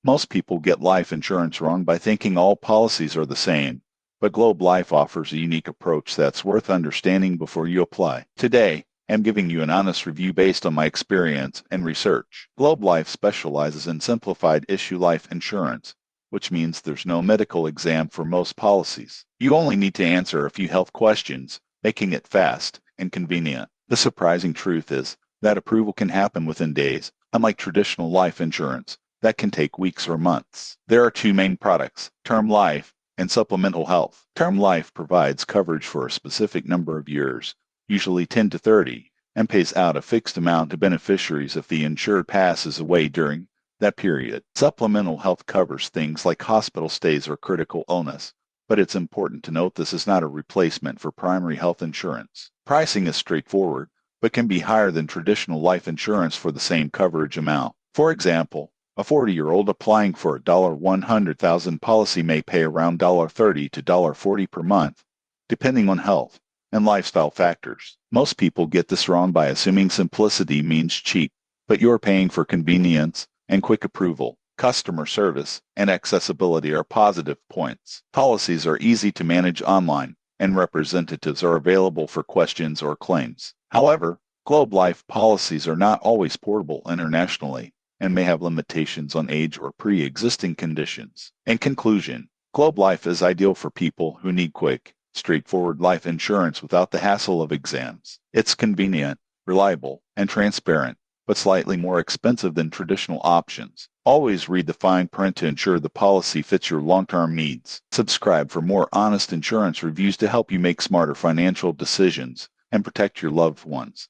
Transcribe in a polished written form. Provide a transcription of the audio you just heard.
Most people get life insurance wrong by thinking all policies are the same, but Globe Life offers a unique approach that's worth understanding before you apply. Today, I'm giving you an honest review based on my experience and research. Globe Life specializes in simplified issue life insurance, which means there's no medical exam for most policies. You only need to answer a few health questions, making it fast and convenient. The surprising truth is that approval can happen within days, unlike traditional life insurance that can take weeks or months. There are two main products, term life and supplemental health. Term life provides coverage for a specific number of years, usually 10 to 30, and pays out a fixed amount to beneficiaries if the insured passes away during that period. Supplemental health covers things like hospital stays or critical illness, but it's important to note this is not a replacement for primary health insurance. Pricing is straightforward, but can be higher than traditional life insurance for the same coverage amount. For example, a 40-year-old applying for a $100,000 policy may pay around $30 to $40 per month, depending on health and lifestyle factors. Most people get this wrong by assuming simplicity means cheap, but you're paying for convenience and quick approval. Customer service and accessibility are positive points. Policies are easy to manage online, and representatives are available for questions or claims. However, Globe Life policies are not always portable internationally and may have limitations on age or pre-existing conditions. In conclusion, Globe Life is ideal for people who need quick, straightforward life insurance without the hassle of exams. It's convenient, reliable, and transparent, but slightly more expensive than traditional options. Always read the fine print to ensure the policy fits your long-term needs. Subscribe for more honest insurance reviews to help you make smarter financial decisions and protect your loved ones.